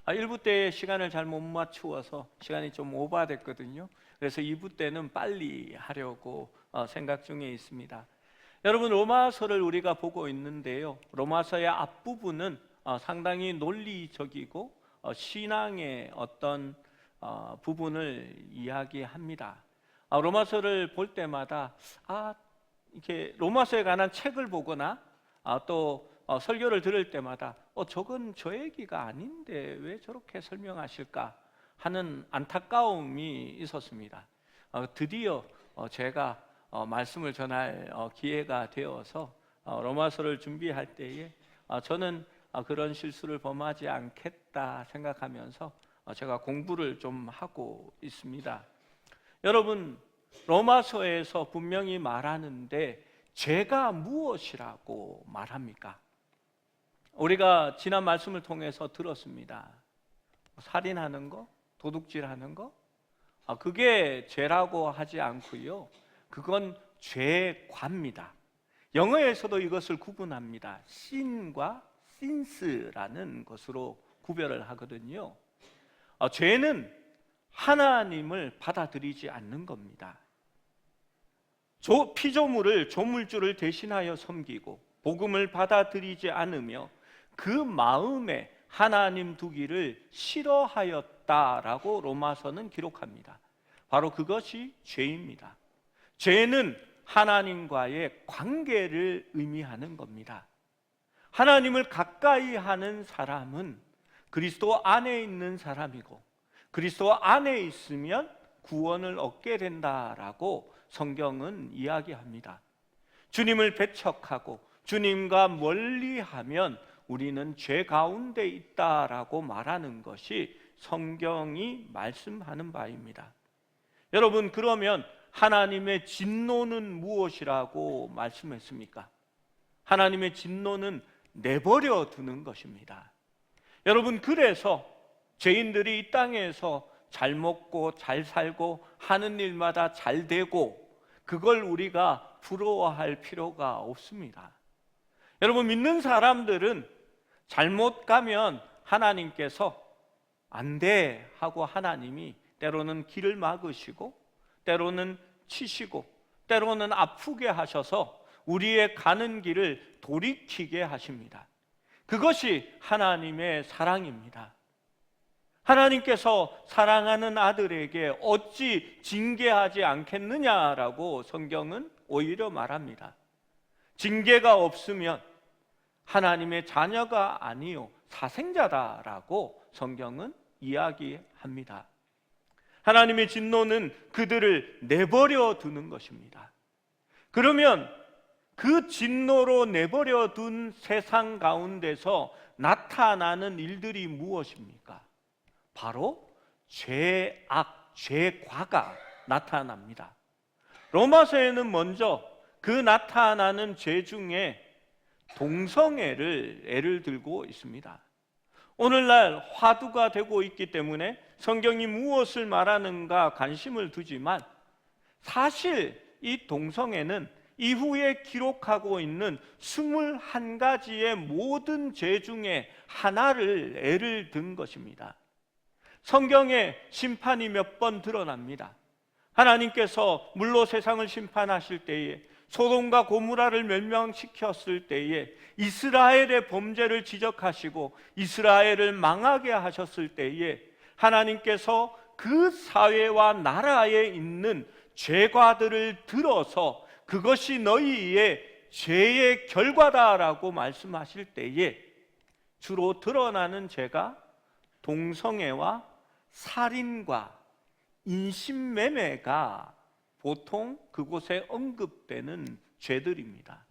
1부 때 시간을 잘 못 맞추어서 시간이 좀 오버됐거든요. 그래서 2부 때는 빨리 하려고 생각 중에 있습니다. 여러분, 로마서를 우리가 보고 있는데요, 로마서의 앞부분은 상당히 논리적이고 신앙의 어떤 부분을 이야기합니다. 로마서를 볼 때마다 이렇게 로마서에 관한 책을 보거나 또 설교를 들을 때마다 저건 저 얘기가 아닌데 왜 저렇게 설명하실까 하는 안타까움이 있었습니다. 드디어 제가 말씀을 전할 기회가 되어서 로마서를 준비할 때에 저는 그런 실수를 범하지 않겠다 생각하면서 제가 공부를 좀 하고 있습니다. 여러분, 로마서에서 분명히 말하는데 죄가 무엇이라고 말합니까? 우리가 지난 말씀을 통해서 들었습니다. 살인하는 거, 도둑질하는 거, 그게 죄라고 하지 않고요, 그건 죄과입니다. 영어에서도 이것을 구분합니다. sin과 sins라는 것으로 구별을 하거든요. 죄는 하나님을 받아들이지 않는 겁니다. 피조물을 조물주를 대신하여 섬기고 복음을 받아들이지 않으며 그 마음에 하나님 두기를 싫어하였다라고 로마서는 기록합니다. 바로 그것이 죄입니다. 죄는 하나님과의 관계를 의미하는 겁니다. 하나님을 가까이 하는 사람은 그리스도 안에 있는 사람이고 그리스도 안에 있으면 구원을 얻게 된다라고 성경은 이야기합니다. 주님을 배척하고 주님과 멀리하면 우리는 죄 가운데 있다라고 말하는 것이 성경이 말씀하는 바입니다. 여러분, 그러면 하나님의 진노는 무엇이라고 말씀했습니까? 하나님의 진노는 내버려 두는 것입니다. 여러분, 그래서 죄인들이 이 땅에서 잘 먹고 잘 살고 하는 일마다 잘 되고 그걸 우리가 부러워할 필요가 없습니다. 여러분, 믿는 사람들은 잘못 가면 하나님께서 안 돼 하고 하나님이 때로는 길을 막으시고 때로는 치시고 때로는 아프게 하셔서 우리의 가는 길을 돌이키게 하십니다. 그것이 하나님의 사랑입니다. 하나님께서 사랑하는 아들에게 어찌 징계하지 않겠느냐라고 성경은 오히려 말합니다. 징계가 없으면 하나님의 자녀가 아니요 사생자다라고 성경은 이야기합니다. 하나님의 진노는 그들을 내버려 두는 것입니다. 그러면 그 진노로 내버려 둔 세상 가운데서 나타나는 일들이 무엇입니까? 바로 죄악, 죄과가 나타납니다. 로마서에는 먼저 그 나타나는 죄 중에 동성애를 예를 들고 있습니다. 오늘날 화두가 되고 있기 때문에 성경이 무엇을 말하는가 관심을 두지만 사실 이 동성애는 이후에 기록하고 있는 21가지의 모든 죄 중에 하나를 예를 든 것입니다. 성경에 심판이 몇 번 드러납니다. 하나님께서 물로 세상을 심판하실 때에 소돔과 고모라를 멸망시켰을 때에 이스라엘의 범죄를 지적하시고 이스라엘을 망하게 하셨을 때에 하나님께서 그 사회와 나라에 있는 죄과들을 들어서 그것이 너희의 죄의 결과다라고 말씀하실 때에 주로 드러나는 죄가 동성애와 살인과 인신매매가 보통 그곳에 언급되는 죄들입니다.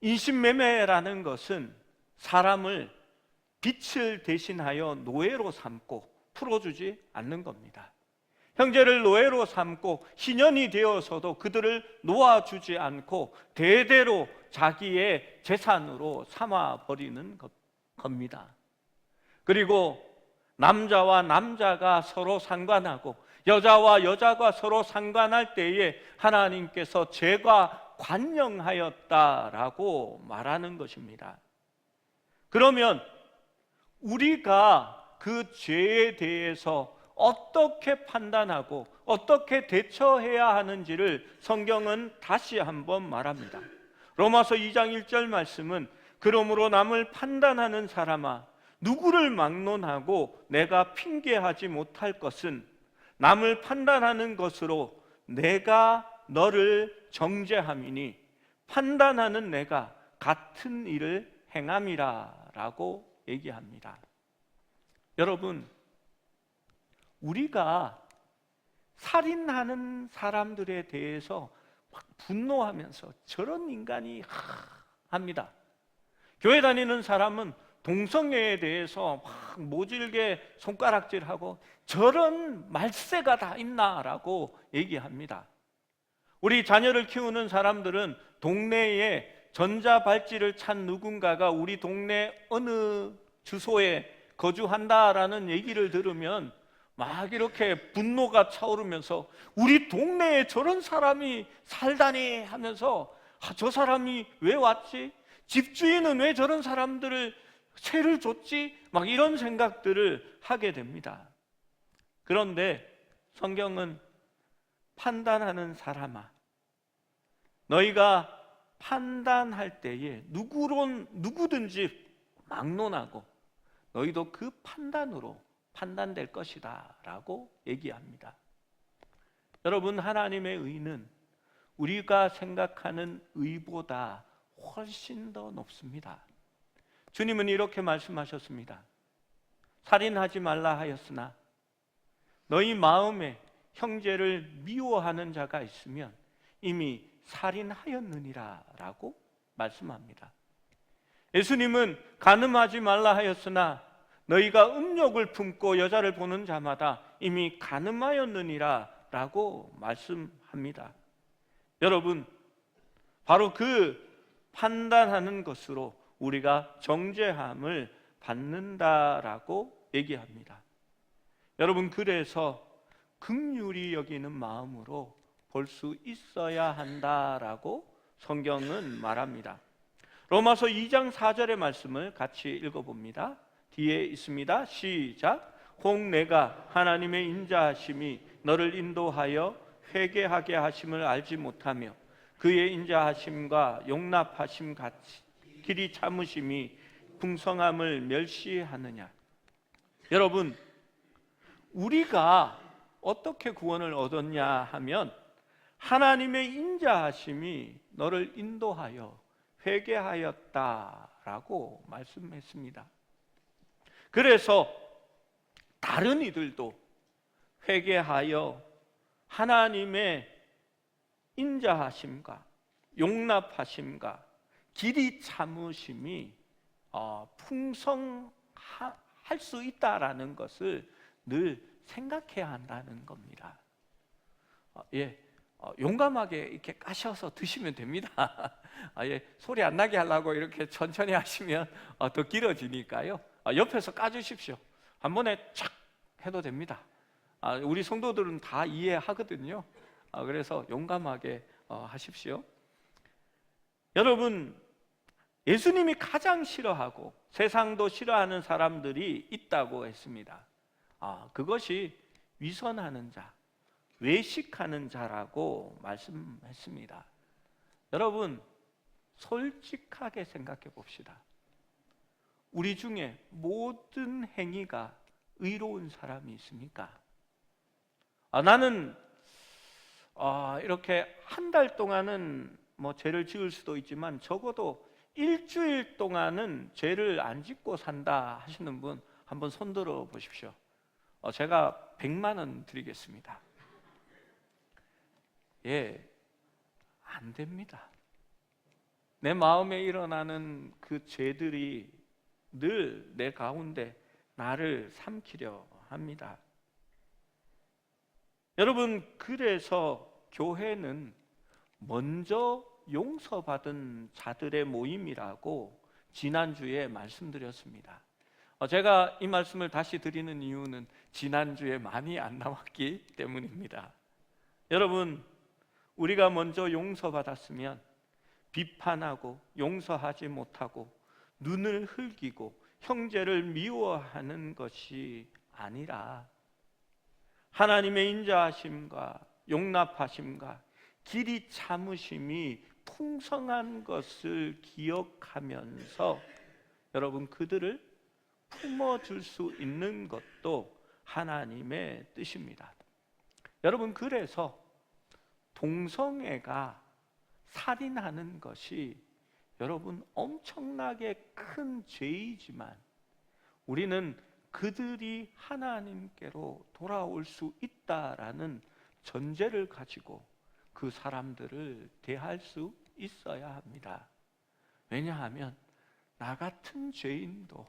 인신매매라는 것은 사람을 빛을 대신하여 노예로 삼고 풀어주지 않는 겁니다. 형제를 노예로 삼고 희년이 되어서도 그들을 놓아주지 않고 대대로 자기의 재산으로 삼아버리는 겁니다. 그리고 남자와 남자가 서로 상관하고 여자와 여자가 서로 상관할 때에 하나님께서 죄가 관영하였다라고 말하는 것입니다. 그러면 우리가 그 죄에 대해서 어떻게 판단하고 어떻게 대처해야 하는지를 성경은 다시 한번 말합니다. 로마서 2장 1절 말씀은 그러므로 남을 판단하는 사람아 누구를 막론하고 내가 핑계하지 못할 것은 남을 판단하는 것으로 내가 너를 정죄함이니 판단하는 내가 같은 일을 행함이라 라고 얘기합니다. 여러분, 우리가 살인하는 사람들에 대해서 막 분노하면서 저런 인간이 합니다. 교회 다니는 사람은 동성애에 대해서 막 모질게 손가락질하고 저런 말세가 다 있나라고 얘기합니다. 우리 자녀를 키우는 사람들은 동네에 전자발찌를 찬 누군가가 우리 동네 어느 주소에 거주한다라는 얘기를 들으면 막 이렇게 분노가 차오르면서 우리 동네에 저런 사람이 살다니 하면서 저 사람이 왜 왔지? 집주인은 왜 저런 사람들을 세를 줬지? 막 이런 생각들을 하게 됩니다. 그런데 성경은 판단하는 사람아, 너희가 판단할 때에 누구든지 막론하고 너희도 그 판단으로 판단될 것이다 라고 얘기합니다. 여러분, 하나님의 의는 우리가 생각하는 의보다 훨씬 더 높습니다. 주님은 이렇게 말씀하셨습니다. 살인하지 말라 하였으나 너희 마음에 형제를 미워하는 자가 있으면 이미 살인하였느니라 라고 말씀합니다. 예수님은 간음하지 말라 하였으나 너희가 음욕을 품고 여자를 보는 자마다 이미 간음하였느니라 라고 말씀합니다. 여러분, 바로 그 판단하는 것으로 우리가 정죄함을 받는다라고 얘기합니다. 여러분, 그래서 긍휼히 여기는 마음으로 볼 수 있어야 한다라고 성경은 말합니다. 로마서 2장 4절의 말씀을 같이 읽어봅니다. 뒤에 있습니다. 시작. 혹 내가 하나님의 인자하심이 너를 인도하여 회개하게 하심을 알지 못하며 그의 인자하심과 용납하심 같이 길이 참으심이 풍성함을 멸시하느냐. 여러분, 우리가 어떻게 구원을 얻었냐 하면 하나님의 인자하심이 너를 인도하여 회개하였다라고 말씀했습니다. 그래서 다른 이들도 회개하여 하나님의 인자하심과 용납하심과 길이 참으심이 풍성할 수 있다라는 것을 늘 생각해야 한다는 겁니다. 용감하게 이렇게 까셔서 드시면 됩니다. 소리 안 나게 하려고 이렇게 천천히 하시면 더 길어지니까요. 옆에서 까주십시오. 한 번에 착 해도 됩니다. 우리 성도들은 다 이해하거든요. 그래서 용감하게 하십시오. 여러분, 예수님이 가장 싫어하고 세상도 싫어하는 사람들이 있다고 했습니다. 그것이 위선하는 자, 외식하는 자라고 말씀했습니다. 여러분, 솔직하게 생각해 봅시다. 우리 중에 모든 행위가 의로운 사람이 있습니까? 나는 이렇게 한 달 동안은 죄를 지을 수도 있지만 적어도 일주일 동안은 죄를 안 짓고 산다 하시는 분 한번 손 들어 보십시오. 제가 100만 원 드리겠습니다. 안 됩니다. 내 마음에 일어나는 그 죄들이 늘 내 가운데 나를 삼키려 합니다. 여러분, 그래서 교회는 먼저 용서받은 자들의 모임이라고 지난주에 말씀드렸습니다. 제가 이 말씀을 다시 드리는 이유는 지난주에 많이 안 나왔기 때문입니다. 여러분, 우리가 먼저 용서받았으면 비판하고 용서하지 못하고 눈을 흘기고 형제를 미워하는 것이 아니라 하나님의 인자하심과 용납하심과 길이 참으심이 풍성한 것을 기억하면서 여러분 그들을 품어줄 수 있는 것도 하나님의 뜻입니다. 여러분 그래서 동성애가 살인하는 것이 여러분 엄청나게 큰 죄이지만 우리는 그들이 하나님께로 돌아올 수 있다라는 전제를 가지고 그 사람들을 대할 수 있어야 합니다. 왜냐하면 나 같은 죄인도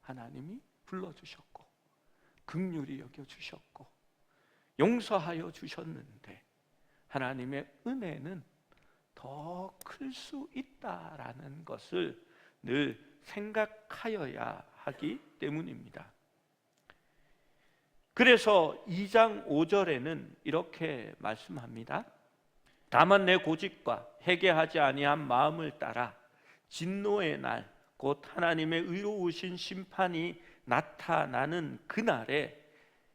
하나님이 불러주셨고 긍휼히 여겨주셨고 용서하여 주셨는데 하나님의 은혜는 더 클 수 있다라는 것을 늘 생각하여야 하기 때문입니다. 그래서 2장 5절에는 이렇게 말씀합니다. 다만 내 고집과 회개하지 아니한 마음을 따라 진노의 날 곧 하나님의 의로우신 심판이 나타나는 그날에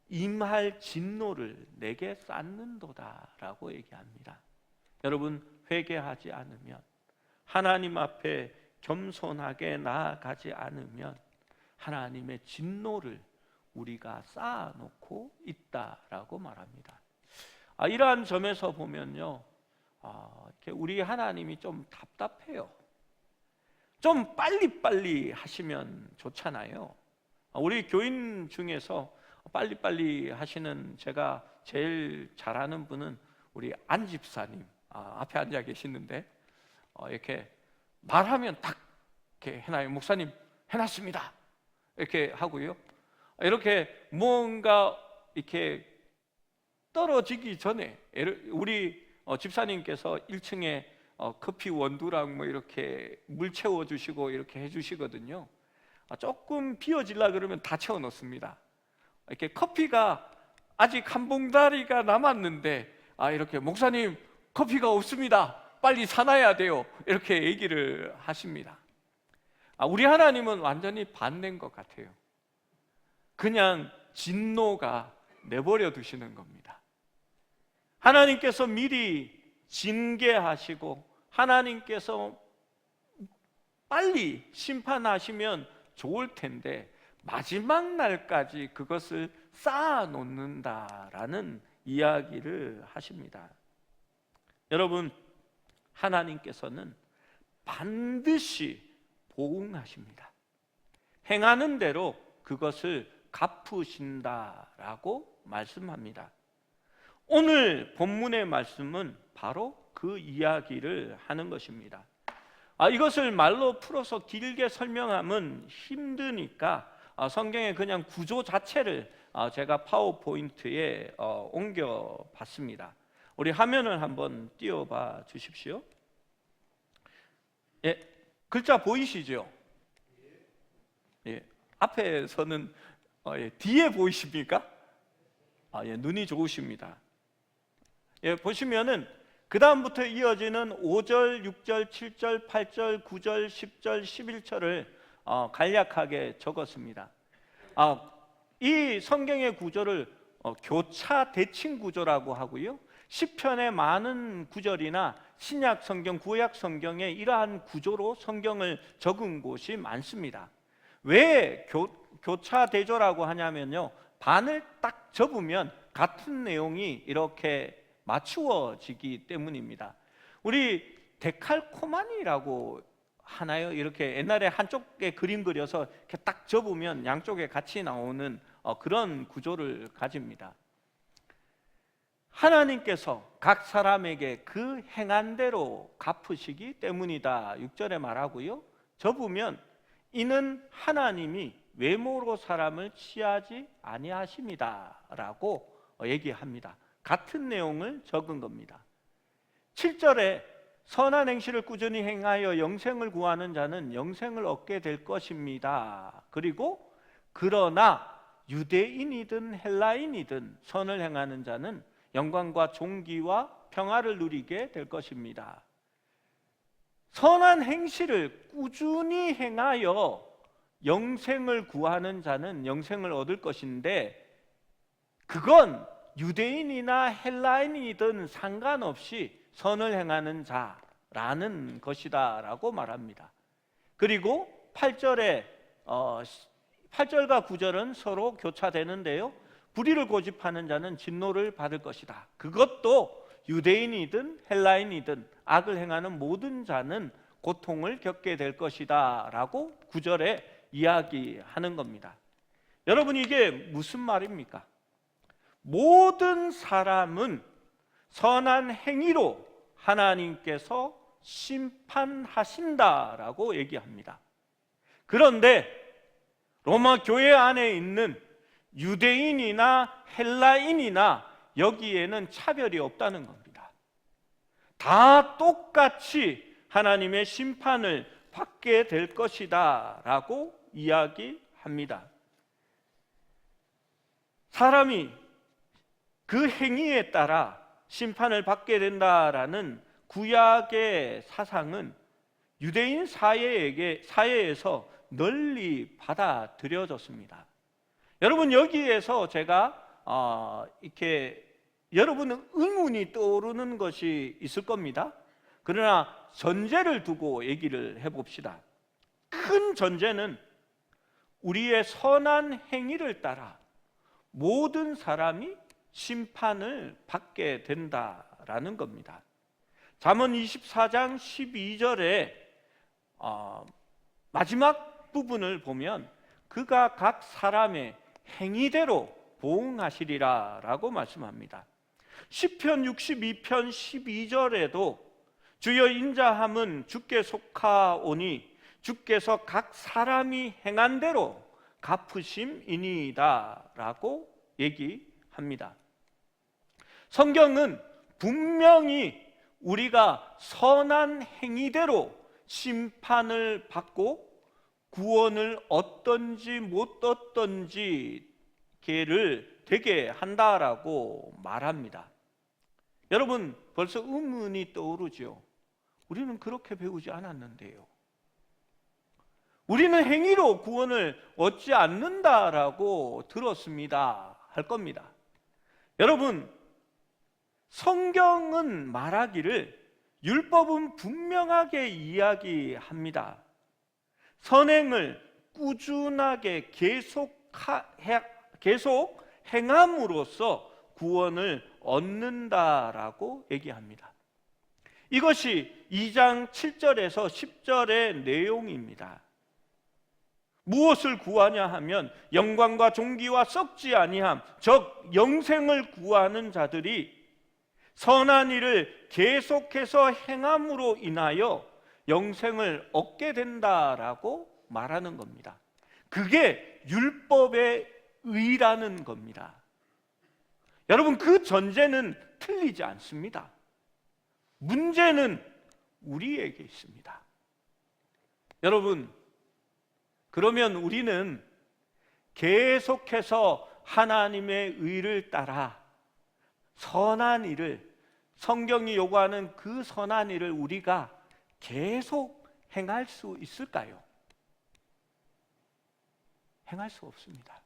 임할 진노를 내게 쌓는도다 라고 얘기합니다. 여러분 회개하지 않으면 하나님 앞에 겸손하게 나아가지 않으면 하나님의 진노를 우리가 쌓아놓고 있다라고 말합니다. 이러한 점에서 보면요, 우리 하나님이 좀 답답해요. 좀 빨리빨리 하시면 좋잖아요. 우리 교인 중에서 빨리빨리 하시는 제가 제일 잘하는 분은 우리 안 집사님, 앞에 앉아 계시는데 이렇게 말하면 딱 이렇게 해놔요. 목사님 해놨습니다 이렇게 하고요, 이렇게 뭔가 이렇게 떨어지기 전에 우리 집사님께서 1층에 커피 원두랑 뭐 이렇게 물 채워주시고 이렇게 해주시거든요. 조금 비어질라 그러면 다 채워 놓습니다. 이렇게 커피가 아직 한 봉다리가 남았는데 이렇게 목사님 커피가 없습니다, 빨리 사놔야 돼요, 이렇게 얘기를 하십니다. 우리 하나님은 완전히 반대인 것 같아요. 그냥 진노가 내버려 두시는 겁니다. 하나님께서 미리 징계하시고 하나님께서 빨리 심판하시면 좋을 텐데 마지막 날까지 그것을 쌓아놓는다라는 이야기를 하십니다. 여러분 하나님께서는 반드시 보응하십니다. 행하는 대로 그것을 갚으신다라고 말씀합니다. 오늘 본문의 말씀은 바로 그 이야기를 하는 것입니다. 이것을 말로 풀어서 길게 설명하면 힘드니까 성경의 그냥 구조 자체를 제가 파워포인트에 옮겨봤습니다. 우리 화면을 한번 띄워봐 주십시오. 예, 글자 보이시죠? 예, 앞에서는 뒤에 보이십니까? 예, 눈이 좋으십니다. 예, 보시면은 그 다음부터 이어지는 5절, 6절, 7절, 8절, 9절, 10절, 11절을 간략하게 적었습니다. 이 성경의 구조를 교차 대칭 구조라고 하고요, 시편의 많은 구절이나 신약 성경, 구약 성경에 이러한 구조로 성경을 적은 곳이 많습니다. 왜 교차 대조라고 하냐면요, 반을 딱 접으면 같은 내용이 이렇게 맞추어지기 때문입니다. 우리 데칼코마니라고 하나요? 이렇게 옛날에 한쪽에 그림 그려서 이렇게 딱 접으면 양쪽에 같이 나오는 그런 구조를 가집니다. 하나님께서 각 사람에게 그 행한 대로 갚으시기 때문이다 6절에 말하고요, 접으면 이는 하나님이 외모로 사람을 취하지 아니하심이다 라고 얘기합니다. 같은 내용을 적은 겁니다. 7절에 선한 행실을 꾸준히 행하여 영생을 구하는 자는 영생을 얻게 될 것입니다. 그리고 그러나 유대인이든 헬라인이든 선을 행하는 자는 영광과 존귀와 평화를 누리게 될 것입니다. 선한 행실을 꾸준히 행하여 영생을 구하는 자는 영생을 얻을 것인데 그건 유대인이나 헬라인이든 상관없이 선을 행하는 자라는 것이다 라고 말합니다. 그리고 8절과 9절은 서로 교차되는데요, 불의를 고집하는 자는 진노를 받을 것이다. 그것도 유대인이든 헬라인이든 악을 행하는 모든 자는 고통을 겪게 될 것이다 라고 9절에 이야기하는 겁니다. 여러분, 이게 무슨 말입니까? 모든 사람은 선한 행위로 하나님께서 심판하신다라고 얘기합니다. 그런데 로마 교회 안에 있는 유대인이나 헬라인이나 여기에는 차별이 없다는 겁니다. 다 똑같이 하나님의 심판을 받게 될 것이다 라고 이야기합니다. 사람이 그 행위에 따라 심판을 받게 된다라는 구약의 사상은 유대인 사회에서 널리 받아들여졌습니다. 여러분, 여기에서 제가 이렇게 여러분은 의문이 떠오르는 것이 있을 겁니다. 그러나 전제를 두고 얘기를 해봅시다. 큰 전제는 우리의 선한 행위를 따라 모든 사람이 심판을 받게 된다라는 겁니다. 잠언 24장 12절에 마지막 부분을 보면 그가 각 사람의 행위대로 보응하시리라 라고 말씀합니다. 시편 62편 12절에도 주여 인자함은 주께 속하오니 주께서 각 사람이 행한 대로 갚으심이니이다 라고 얘기합니다. 성경은 분명히 우리가 선한 행위대로 심판을 받고 구원을 얻든지 못 얻든지 계를 되게 한다라고 말합니다. 여러분, 벌써 의문이 떠오르죠. 우리는 그렇게 배우지 않았는데요. 우리는 행위로 구원을 얻지 않는다라고 들었습니다 할 겁니다. 여러분, 성경은 말하기를 율법은 분명하게 이야기합니다. 선행을 꾸준하게 계속 행함으로써 구원을 얻는다라고 얘기합니다. 이것이 2장 7절에서 10절의 내용입니다. 무엇을 구하냐 하면 영광과 존귀와 썩지 아니함, 즉 영생을 구하는 자들이 선한 일을 계속해서 행함으로 인하여 영생을 얻게 된다라고 말하는 겁니다. 그게 율법의 의라는 겁니다. 여러분, 그 전제는 틀리지 않습니다. 문제는 우리에게 있습니다. 여러분, 그러면 우리는 계속해서 하나님의 의를 따라 선한 일을, 성경이 요구하는 그 선한 일을 우리가 계속 행할 수 있을까요? 행할 수 없습니다.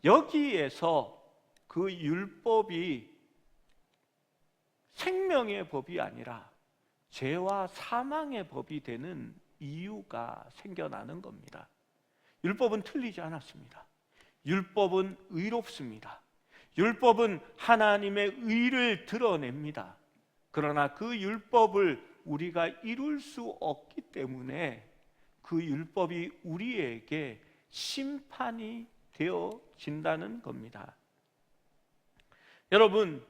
여기에서 그 율법이 생명의 법이 아니라 죄와 사망의 법이 되는 이유가 생겨나는 겁니다. 율법은 틀리지 않았습니다. 율법은 의롭습니다. 율법은 하나님의 의를 드러냅니다. 그러나 그 율법을 우리가 이룰 수 없기 때문에 그 율법이 우리에게 심판이 되어진다는 겁니다. 여러분,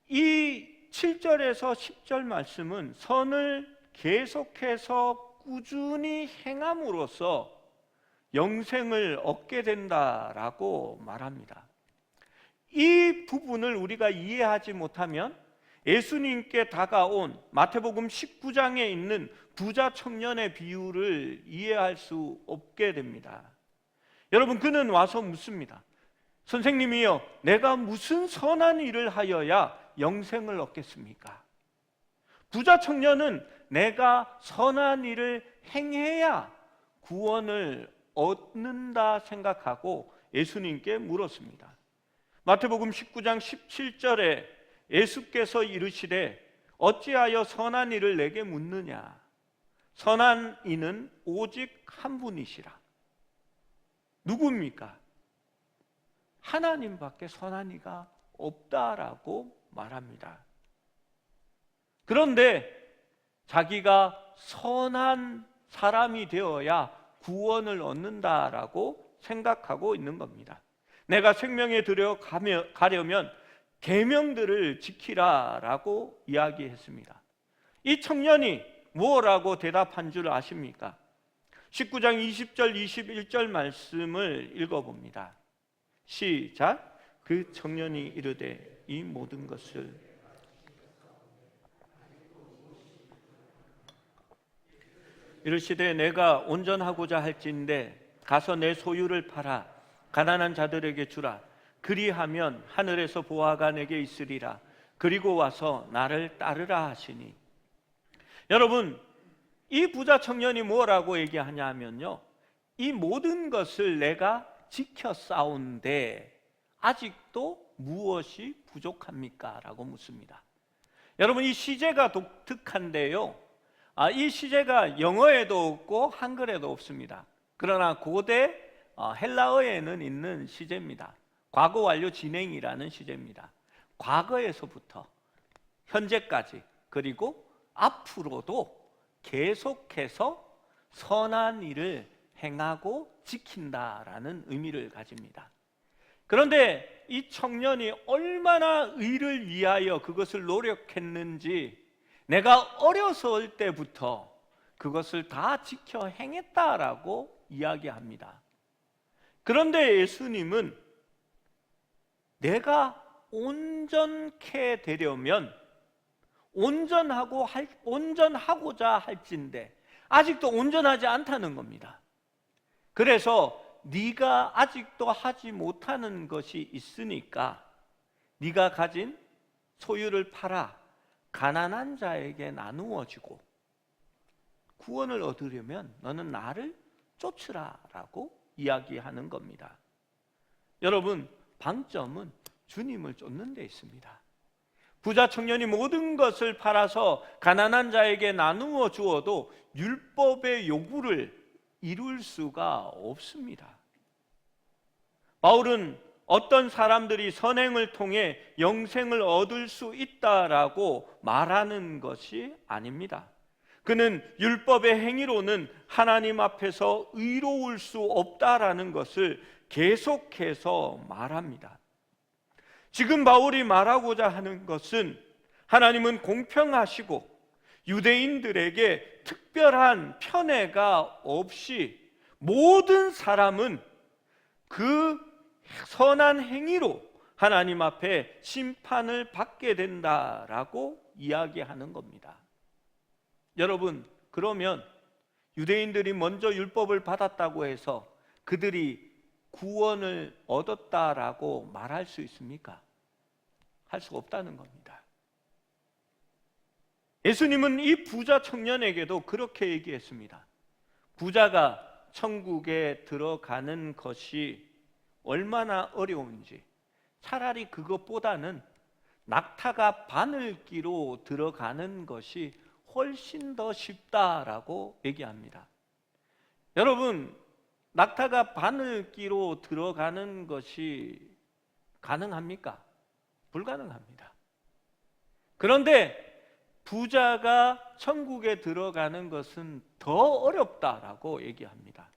이 7절에서 10절 말씀은 선을 계속해서 꾸준히 행함으로써 영생을 얻게 된다라고 말합니다. 이 부분을 우리가 이해하지 못하면 예수님께 다가온 마태복음 19장에 있는 부자 청년의 비유를 이해할 수 없게 됩니다. 여러분, 그는 와서 묻습니다. 선생님이여, 내가 무슨 선한 일을 하여야 영생을 얻겠습니까? 부자 청년은 내가 선한 일을 행해야 구원을 얻는다 생각하고 예수님께 물었습니다. 마태복음 19장 17절에 예수께서 이르시되 어찌하여 선한 일을 내게 묻느냐? 선한 이는 오직 한 분이시라. 누굽니까? 하나님밖에 선한 이가 없다라고 말합니다. 그런데 자기가 선한 사람이 되어야 구원을 얻는다라고 생각하고 있는 겁니다. 내가 생명에 들어가려면 계명들을 지키라라고 이야기했습니다. 이 청년이 뭐라고 대답한 줄 아십니까? 19장 20절 21절 말씀을 읽어봅니다. 시작. 그 청년이 이르되 이 모든 것을 이르시되 내가 온전하고자 할진대 가서 내 소유를 팔아 가난한 자들에게 주라. 그리하면 하늘에서 보화가 내게 있으리라. 그리고 와서 나를 따르라 하시니. 여러분, 이 부자 청년이 뭐라고 얘기하냐면요, 이 모든 것을 내가 지켜 싸운데 아직도 무엇이 부족합니까? 라고 묻습니다. 여러분, 이 시제가 독특한데요, 이 시제가 영어에도 없고 한글에도 없습니다. 그러나 고대 헬라어에는 있는 시제입니다. 과거 완료 진행이라는 시제입니다. 과거에서부터 현재까지 그리고 앞으로도 계속해서 선한 일을 행하고 지킨다라는 의미를 가집니다. 그런데 이 청년이 얼마나 의를 위하여 그것을 노력했는지 내가 어렸을 때부터 그것을 다 지켜 행했다라고 이야기합니다. 그런데 예수님은 내가 온전케 되려면 온전하고자 할진대 아직도 온전하지 않다는 겁니다. 그래서 네가 아직도 하지 못하는 것이 있으니까 네가 가진 소유를 팔아 가난한 자에게 나누어 주고 구원을 얻으려면 너는 나를 쫓으라라고 이야기하는 겁니다. 여러분, 방점은 주님을 쫓는 데 있습니다. 부자 청년이 모든 것을 팔아서 가난한 자에게 나누어 주어도 율법의 요구를 이룰 수가 없습니다. 바울은 어떤 사람들이 선행을 통해 영생을 얻을 수 있다라고 말하는 것이 아닙니다. 그는 율법의 행위로는 하나님 앞에서 의로울 수 없다라는 것을 계속해서 말합니다. 지금 바울이 말하고자 하는 것은 하나님은 공평하시고 유대인들에게 특별한 편애가 없이 모든 사람은 그 선한 행위로 하나님 앞에 심판을 받게 된다라고 이야기하는 겁니다. 여러분, 그러면 유대인들이 먼저 율법을 받았다고 해서 그들이 구원을 얻었다라고 말할 수 있습니까? 할 수가 없다는 겁니다. 예수님은 이 부자 청년에게도 그렇게 얘기했습니다. 부자가 천국에 들어가는 것이 얼마나 어려운지, 차라리 그것보다는 낙타가 바늘기로 들어가는 것이 훨씬 더 쉽다라고 얘기합니다. 여러분, 낙타가 바늘기로 들어가는 것이 가능합니까? 불가능합니다. 그런데 부자가 천국에 들어가는 것은 더 어렵다라고 얘기합니다.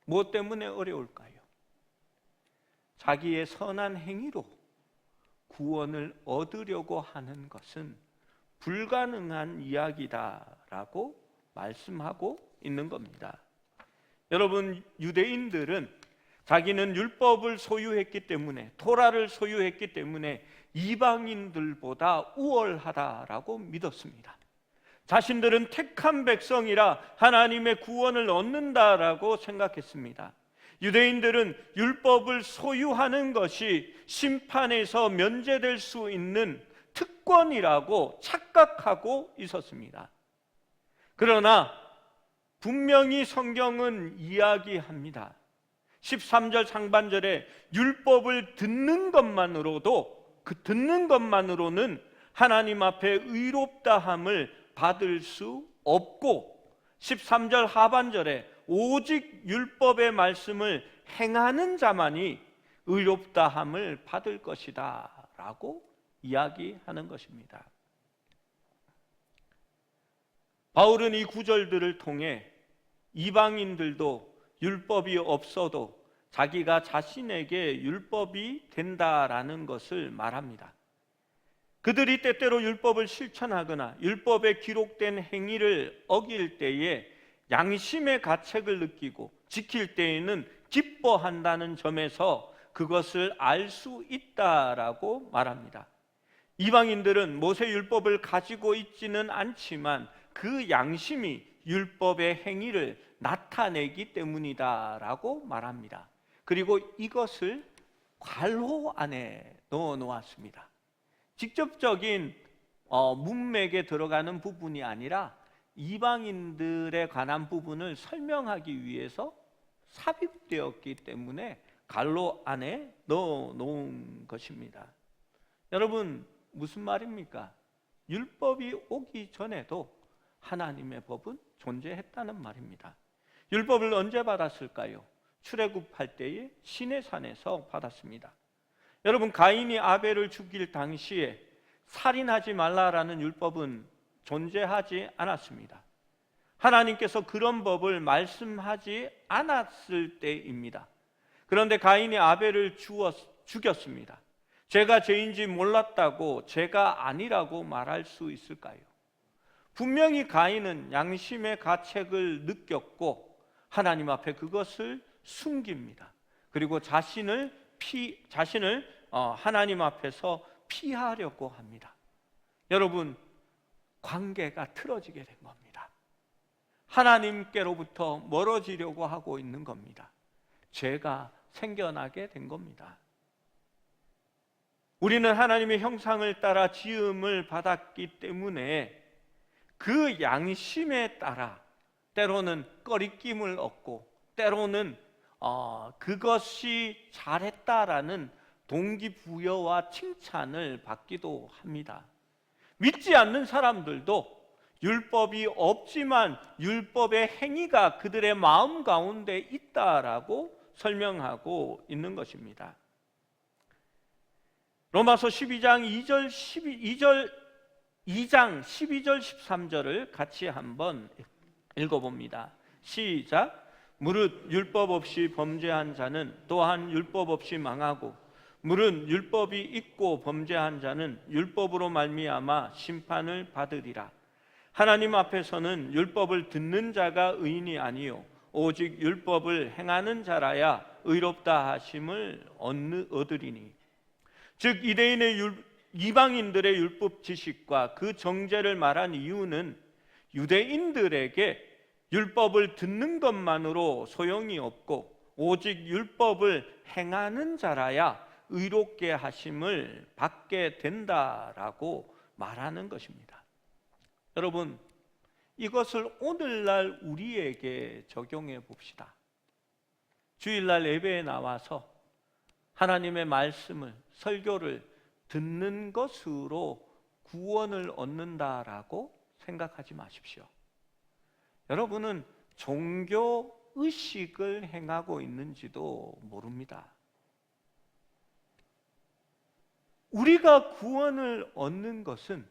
무엇 때문에 어려울까요? 자기의 선한 행위로 구원을 얻으려고 하는 것은 불가능한 이야기다라고 말씀하고 있는 겁니다. 여러분, 유대인들은 자기는 율법을 소유했기 때문에, 토라를 소유했기 때문에 이방인들보다 우월하다라고 믿었습니다. 자신들은 택한 백성이라 하나님의 구원을 얻는다라고 생각했습니다. 유대인들은 율법을 소유하는 것이 심판에서 면제될 수 있는 특권이라고 착각하고 있었습니다. 그러나 분명히 성경은 이야기합니다. 13절 상반절에 율법을 듣는 것만으로도, 그 듣는 것만으로는 하나님 앞에 의롭다함을 받을 수 없고, 13절 하반절에 오직 율법의 말씀을 행하는 자만이 의롭다함을 받을 것이다 라고 이야기하는 것입니다. 바울은 이 구절들을 통해 이방인들도 율법이 없어도 자기가 자신에게 율법이 된다라는 것을 말합니다. 그들이 때때로 율법을 실천하거나 율법에 기록된 행위를 어길 때에 양심의 가책을 느끼고 지킬 때에는 기뻐한다는 점에서 그것을 알 수 있다라고 말합니다. 이방인들은 모세 율법을 가지고 있지는 않지만 그 양심이 율법의 행위를 나타내기 때문이다라고 말합니다. 그리고 이것을 괄호 안에 넣어 놓았습니다. 직접적인 문맥에 들어가는 부분이 아니라 이방인들에 관한 부분을 설명하기 위해서 삽입되었기 때문에 괄호 안에 넣어 놓은 것입니다. 여러분, 무슨 말입니까? 율법이 오기 전에도 하나님의 법은 존재했다는 말입니다. 율법을 언제 받았을까요? 출애굽할 때에 시내산에서 받았습니다. 여러분, 가인이 아벨을 죽일 당시에 살인하지 말라라는 율법은 존재하지 않았습니다. 하나님께서 그런 법을 말씀하지 않았을 때입니다. 그런데 가인이 아벨을 죽였습니다. 제가 죄인지 몰랐다고 제가 아니라고 말할 수 있을까요? 분명히 가인은 양심의 가책을 느꼈고 하나님 앞에 그것을 숨깁니다. 그리고 자신을 하나님 앞에서 피하려고 합니다. 여러분, 관계가 틀어지게 된 겁니다. 하나님께로부터 멀어지려고 하고 있는 겁니다. 죄가 생겨나게 된 겁니다. 우리는 하나님의 형상을 따라 지음을 받았기 때문에 그 양심에 따라 때로는 꺼리낌을 얻고 때로는 그것이 잘했다라는 동기부여와 칭찬을 받기도 합니다. 믿지 않는 사람들도 율법이 없지만 율법의 행위가 그들의 마음 가운데 있다라고 설명하고 있는 것입니다. 로마서 12장 2장 12절 13절을 같이 한번 읽어봅니다. 시작. 무릇 율법 없이 범죄한 자는 또한 율법 없이 망하고 무릇 율법이 있고 범죄한 자는 율법으로 말미암아 심판을 받으리라. 하나님 앞에서는 율법을 듣는 자가 의인이 아니요 오직 율법을 행하는 자라야 의롭다 하심을 얻으리니. 즉 이방인들의 율법 지식과 그 정죄를 말한 이유는 유대인들에게 율법을 듣는 것만으로 소용이 없고 오직 율법을 행하는 자라야 의롭게 하심을 받게 된다라고 말하는 것입니다. 여러분, 이것을 오늘날 우리에게 적용해 봅시다. 주일날 예배에 나와서 하나님의 말씀을, 설교를 듣는 것으로 구원을 얻는다라고 생각하지 마십시오. 여러분은 종교 의식을 행하고 있는지도 모릅니다. 우리가 구원을 얻는 것은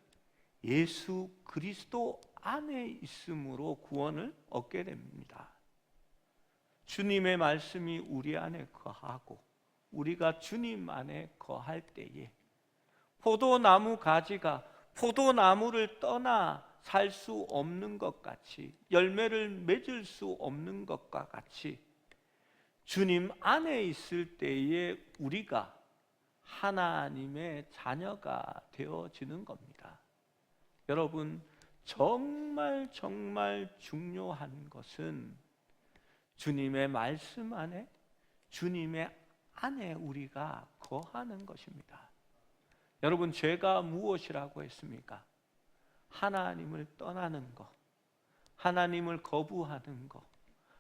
예수 그리스도 안에 있음으로 구원을 얻게 됩니다. 주님의 말씀이 우리 안에 거하고 우리가 주님 안에 거할 때에 포도나무 가지가 포도나무를 떠나 살 수 없는 것 같이, 열매를 맺을 수 없는 것과 같이 주님 안에 있을 때에 우리가 하나님의 자녀가 되어지는 겁니다. 여러분, 정말 중요한 것은 주님의 말씀 안에, 주님의 안에 우리가 거하는 것입니다. 여러분, 죄가 무엇이라고 했습니까? 하나님을 떠나는 것, 하나님을 거부하는 거,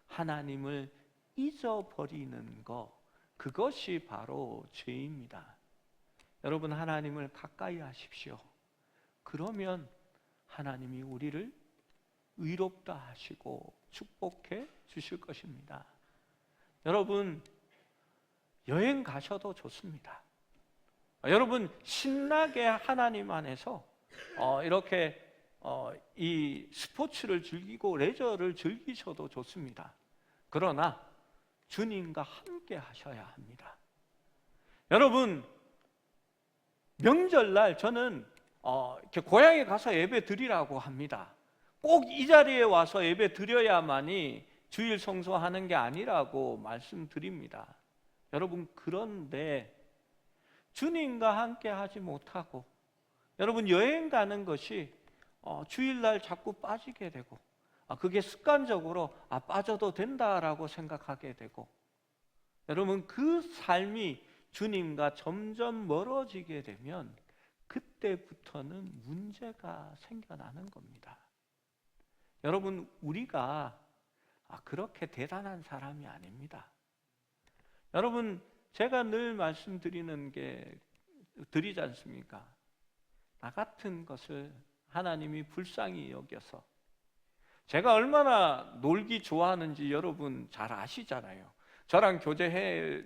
하나님을 잊어버리는 거, 그것이 바로 죄입니다. 여러분, 하나님을 가까이 하십시오. 그러면 하나님이 우리를 의롭다 하시고 축복해 주실 것입니다. 여러분, 여행 가셔도 좋습니다. 여러분, 신나게 하나님 안에서 이렇게 이 스포츠를 즐기고 레저를 즐기셔도 좋습니다. 그러나 주님과 함께 하셔야 합니다. 여러분, 명절날 저는 이렇게 고향에 가서 예배 드리라고 합니다. 꼭 이 자리에 와서 예배 드려야만이 주일 성수하는 게 아니라고 말씀드립니다. 여러분, 그런데 주님과 함께 하지 못하고 여러분, 여행 가는 것이 주일날 자꾸 빠지게 되고 그게 습관적으로 빠져도 된다라고 생각하게 되고, 여러분, 그 삶이 주님과 점점 멀어지게 되면 그때부터는 문제가 생겨나는 겁니다. 여러분, 우리가 그렇게 대단한 사람이 아닙니다. 여러분, 제가 늘 말씀드리는 게 드리지 않습니까? 나 같은 것을 하나님이 불쌍히 여겨서, 제가 얼마나 놀기 좋아하는지 여러분 잘 아시잖아요. 저랑 교제해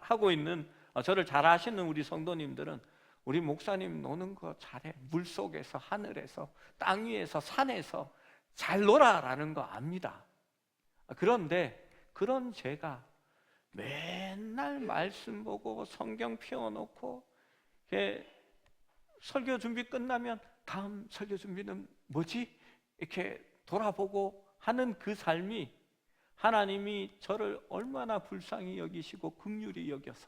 하고 있는, 저를 잘 아시는 우리 성도님들은 우리 목사님 노는 거 잘해. 물속에서, 하늘에서, 땅 위에서, 산에서 잘 놀아라는 거 압니다. 그런데 그런 제가 맨날 말씀 보고 성경 펴놓고 설교 준비 끝나면 다음 설교 준비는 뭐지? 이렇게 돌아보고 하는 그 삶이 하나님이 저를 얼마나 불쌍히 여기시고 긍휼히 여겨서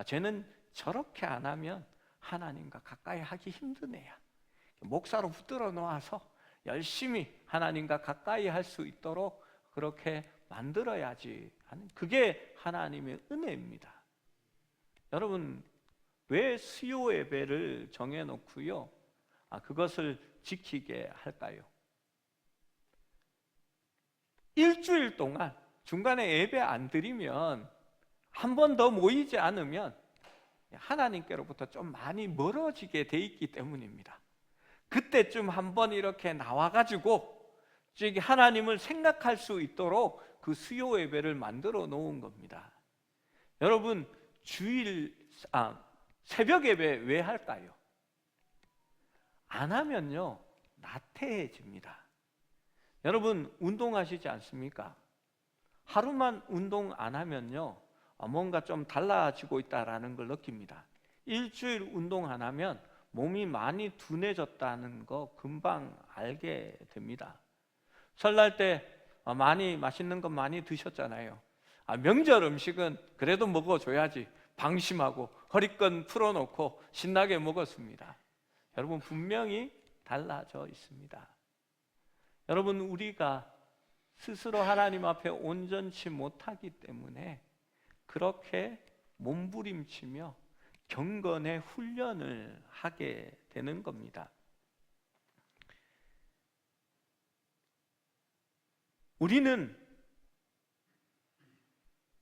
쟤는 저렇게 안 하면 하나님과 가까이 하기 힘든 애야. 목사로 붙들어 놓아서 열심히 하나님과 가까이 할 수 있도록 그렇게 만들어야지 하는, 그게 하나님의 은혜입니다. 여러분, 왜 수요 예배를 정해놓고요 그것을 지키게 할까요? 일주일 동안 중간에 예배 안 드리면, 한 번 더 모이지 않으면 하나님께로부터 좀 많이 멀어지게 돼 있기 때문입니다. 그때쯤 한번 이렇게 나와가지고 하나님을 생각할 수 있도록 그 수요 예배를 만들어 놓은 겁니다. 여러분, 새벽 예배 왜 할까요? 안 하면요 나태해집니다. 여러분, 운동하시지 않습니까? 하루만 운동 안 하면요 뭔가 좀 달라지고 있다는 걸 느낍니다. 일주일 운동 안 하면 몸이 많이 둔해졌다는 거 금방 알게 됩니다. 설날 때 많이 맛있는 거 많이 드셨잖아요. 명절 음식은 그래도 먹어줘야지 방심하고 허리끈 풀어놓고 신나게 먹었습니다. 여러분, 분명히 달라져 있습니다. 여러분, 우리가 스스로 하나님 앞에 온전치 못하기 때문에 그렇게 몸부림치며 경건의 훈련을 하게 되는 겁니다. 우리는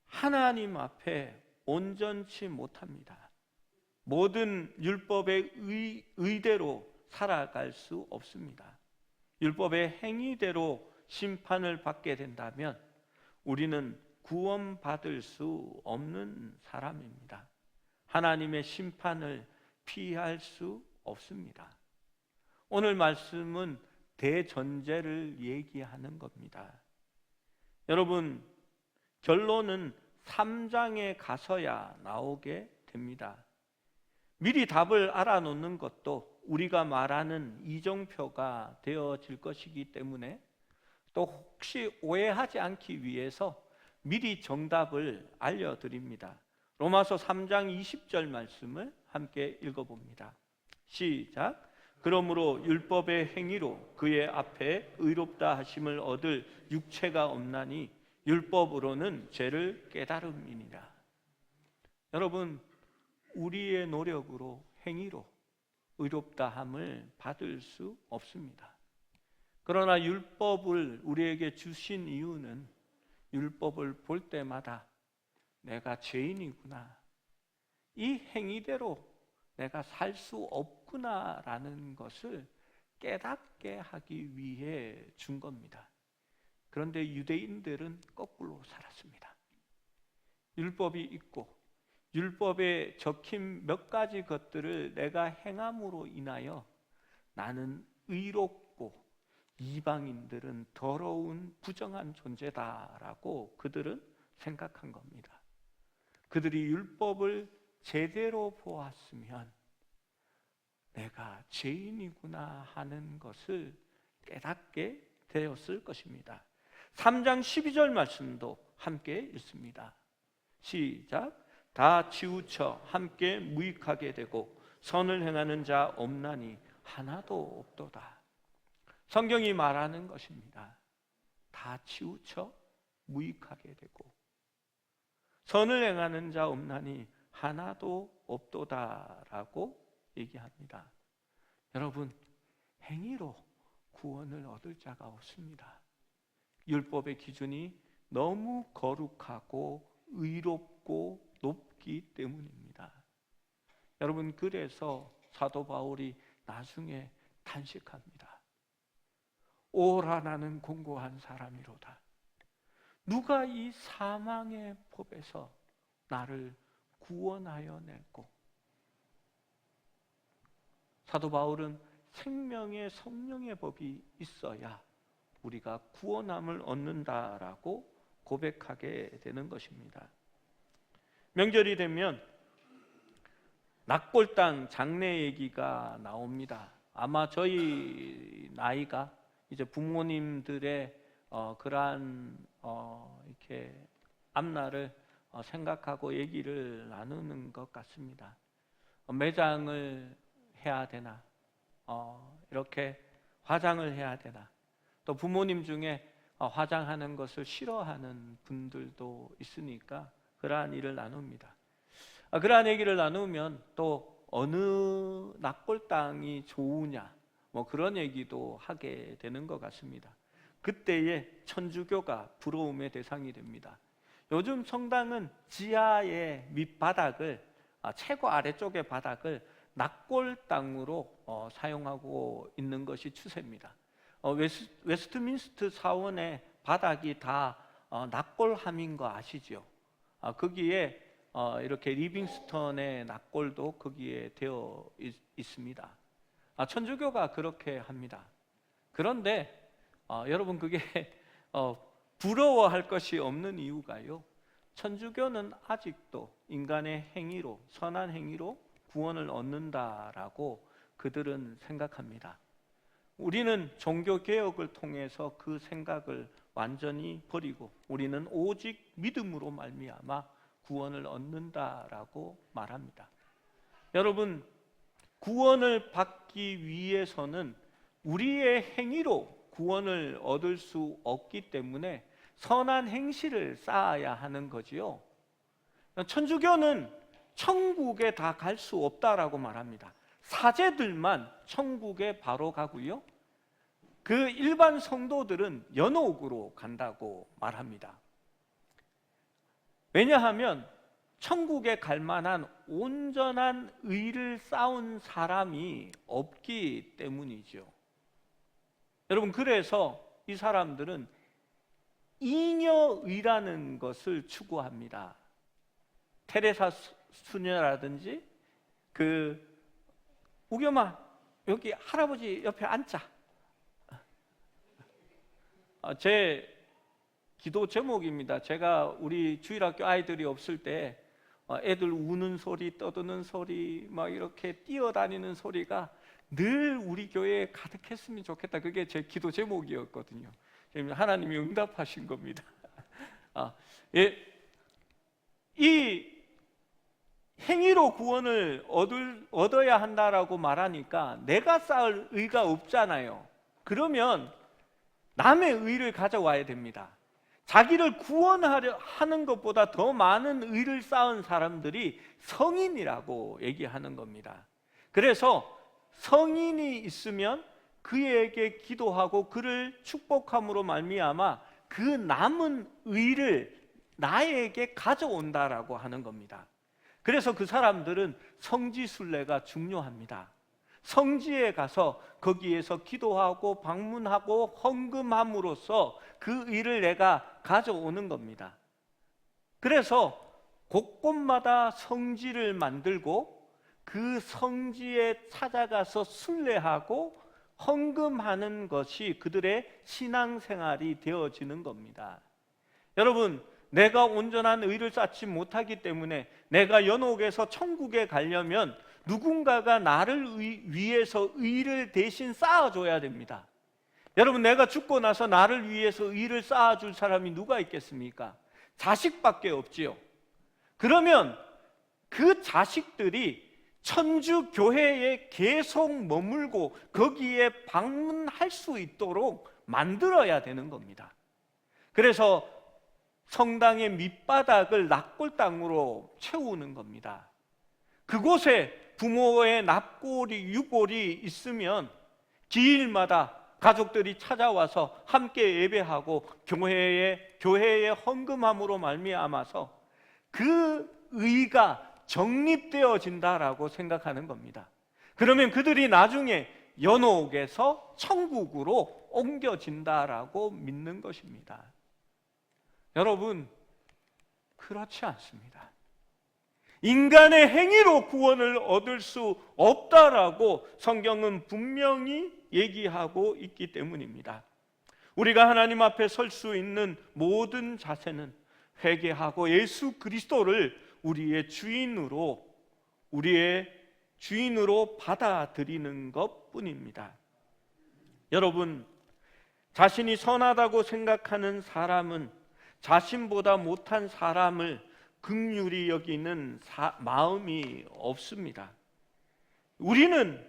하나님 앞에 온전치 못합니다. 모든 율법의 의대로 살아갈 수 없습니다. 율법의 행위대로 심판을 받게 된다면 우리는 구원받을 수 없는 사람입니다. 하나님의 심판을 피할 수 없습니다. 오늘 말씀은 대전제를 얘기하는 겁니다. 여러분, 결론은 3장에 가서야 나오게 됩니다. 미리 답을 알아놓는 것도 우리가 말하는 이정표가 되어질 것이기 때문에, 또 혹시 오해하지 않기 위해서 미리 정답을 알려드립니다. 로마서 3장 20절 말씀을 함께 읽어봅니다. 시작. 그러므로 율법의 행위로 그의 앞에 의롭다 하심을 얻을 육체가 없나니 율법으로는 죄를 깨달음이니라. 여러분, 우리의 노력으로, 행위로 의롭다함을 받을 수 없습니다. 그러나 율법을 우리에게 주신 이유는 율법을 볼 때마다 내가 죄인이구나, 이 행위대로 내가 살 수 없구나라는 것을 깨닫게 하기 위해 준 겁니다. 그런데 유대인들은 거꾸로 살았습니다. 율법이 있고 율법에 적힌 몇 가지 것들을 내가 행함으로 인하여 나는 의롭고 이방인들은 더러운 부정한 존재다라고 그들은 생각한 겁니다. 그들이 율법을 제대로 보았으면 내가 죄인이구나 하는 것을 깨닫게 되었을 것입니다. 3장 12절 말씀도 함께 읽습니다. 시작. 다 치우쳐 함께 무익하게 되고 선을 행하는 자 없나니 하나도 없도다. 성경이 말하는 것입니다. 다 치우쳐 무익하게 되고 선을 행하는 자 없나니 하나도 없도다라고 얘기합니다. 여러분, 행위로 구원을 얻을 자가 없습니다. 율법의 기준이 너무 거룩하고 의롭고 높기 때문입니다. 여러분, 그래서 사도 바울이 나중에 탄식합니다. 오라 나는 공고한 사람이로다. 누가 이 사망의 법에서 나를 구원하여 냈고. 사도 바울은 생명의 성령의 법이 있어야 우리가 구원함을 얻는다라고 고백하게 되는 것입니다. 명절이 되면 낙골당 장례 얘기가 나옵니다. 아마 저희 나이가 이제 부모님들의 그러한 이렇게 앞날을 생각하고 얘기를 나누는 것 같습니다. 매장을 해야 되나, 이렇게 화장을 해야 되나, 또 부모님 중에 화장하는 것을 싫어하는 분들도 있으니까 그러한 일을 나눕니다. 그러한 얘기를 나누면 또 어느 낙골당이 좋으냐, 뭐 그런 얘기도 하게 되는 것 같습니다. 그때에 천주교가 부러움의 대상이 됩니다. 요즘 성당은 지하의 밑바닥을, 최고 아래쪽의 바닥을 낙골당으로 사용하고 있는 것이 추세입니다. 웨스트민스터 사원의 바닥이 다 낙골함인 거 아시죠? 거기에 이렇게 리빙스턴의 낙골도 거기에 되어 있습니다. 천주교가 그렇게 합니다. 그런데 여러분, 그게 부러워할 것이 없는 이유가요, 천주교는 아직도 인간의 행위로, 선한 행위로 구원을 얻는다라고 그들은 생각합니다. 우리는 종교개혁을 통해서 그 생각을 완전히 버리고 우리는 오직 믿음으로 말미암아 구원을 얻는다라고 말합니다. 여러분, 구원을 받기 위해서는 우리의 행위로 구원을 얻을 수 없기 때문에 선한 행실을 쌓아야 하는 거지요. 천주교는 천국에 다 갈 수 없다라고 말합니다. 사제들만 천국에 바로 가고요, 그 일반 성도들은 연옥으로 간다고 말합니다. 왜냐하면 천국에 갈 만한 온전한 의를 쌓은 사람이 없기 때문이죠. 여러분, 그래서 이 사람들은 잉여의라는 것을 추구합니다. 테레사 수녀라든지, 우겸아 여기 할아버지 옆에 앉자. 제 기도 제목입니다. 제가 우리 주일학교 아이들이 없을 때 애들 우는 소리, 떠드는 소리, 막 이렇게 뛰어다니는 소리가 늘 우리 교회에 가득했으면 좋겠다. 그게 제 기도 제목이었거든요. 하나님이 응답하신 겁니다. 이 행위로 구원을 얻어야 한다라고 말하니까 내가 쌓을 의가 없잖아요. 그러면 남의 의를 가져와야 됩니다. 자기를 구원하려 하는 것보다 더 많은 의를 쌓은 사람들이 성인이라고 얘기하는 겁니다. 그래서 성인이 있으면 그에게 기도하고 그를 축복함으로 말미암아 그 남은 의를 나에게 가져온다라고 하는 겁니다. 그래서 그 사람들은 성지순례가 중요합니다. 성지에 가서 거기에서 기도하고 방문하고 헌금함으로써 그 의를 내가 가져오는 겁니다. 그래서 곳곳마다 성지를 만들고 그 성지에 찾아가서 순례하고 헌금하는 것이 그들의 신앙생활이 되어지는 겁니다. 여러분, 내가 온전한 의를 쌓지 못하기 때문에 내가 연옥에서 천국에 가려면 누군가가 나를 위해서 의를 대신 쌓아줘야 됩니다. 여러분, 내가 죽고 나서 나를 위해서 의를 쌓아줄 사람이 누가 있겠습니까? 자식밖에 없지요. 그러면 그 자식들이 천주 교회에 계속 머물고 거기에 방문할 수 있도록 만들어야 되는 겁니다. 그래서 성당의 밑바닥을 납골당으로 채우는 겁니다. 그곳에 부모의 납골이, 유골이 있으면 기일마다 가족들이 찾아와서 함께 예배하고 교회에 헌금함으로 말미암아서 그 의가 정립되어진다라고 생각하는 겁니다. 그러면 그들이 나중에 연옥에서 천국으로 옮겨진다라고 믿는 것입니다. 여러분, 그렇지 않습니다. 인간의 행위로 구원을 얻을 수 없다라고 성경은 분명히 얘기하고 있기 때문입니다. 우리가 하나님 앞에 설 수 있는 모든 자세는 회개하고 예수 그리스도를 우리의 주인으로 받아들이는 것뿐입니다. 여러분, 자신이 선하다고 생각하는 사람은 자신보다 못한 사람을 긍휼히 여기는 마음이 없습니다. 우리는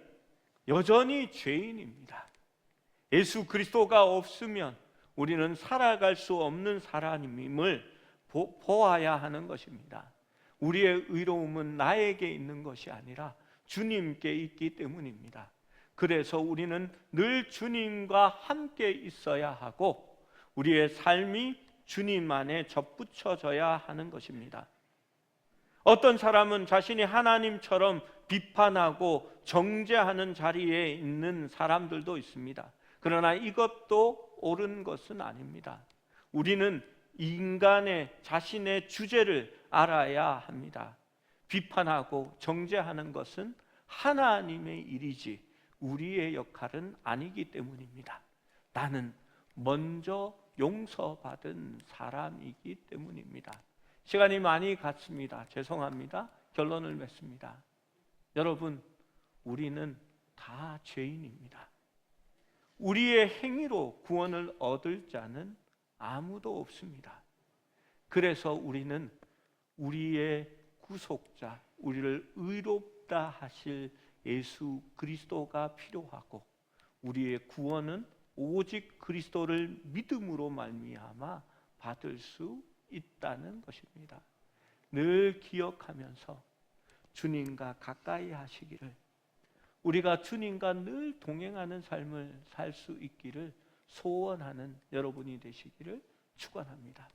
여전히 죄인입니다. 예수 그리스도가 없으면 우리는 살아갈 수 없는 사람임을 보아야 하는 것입니다. 우리의 의로움은 나에게 있는 것이 아니라 주님께 있기 때문입니다. 그래서 우리는 늘 주님과 함께 있어야 하고 우리의 삶이 주님 안에 접붙여져야 하는 것입니다. 어떤 사람은 자신이 하나님처럼 비판하고 정죄하는 자리에 있는 사람들도 있습니다. 그러나 이것도 옳은 것은 아닙니다. 우리는 인간의 자신의 주제를 알아야 합니다. 비판하고 정죄하는 것은 하나님의 일이지 우리의 역할은 아니기 때문입니다. 나는 먼저 용서받은 사람이기 때문입니다. 시간이 많이 갔습니다. 죄송합니다. 결론을 맺습니다. 여러분, 우리는 다 죄인입니다. 우리의 행위로 구원을 얻을 자는 아무도 없습니다. 그래서 우리는 우리의 구속자, 우리를 의롭다 하실 예수 그리스도가 필요하고 우리의 구원은 오직 그리스도를 믿음으로 말미암아 받을 수 있다는 것입니다. 늘 기억하면서 주님과 가까이 하시기를, 우리가 주님과 늘 동행하는 삶을 살 수 있기를 소원하는 여러분이 되시기를 축원합니다.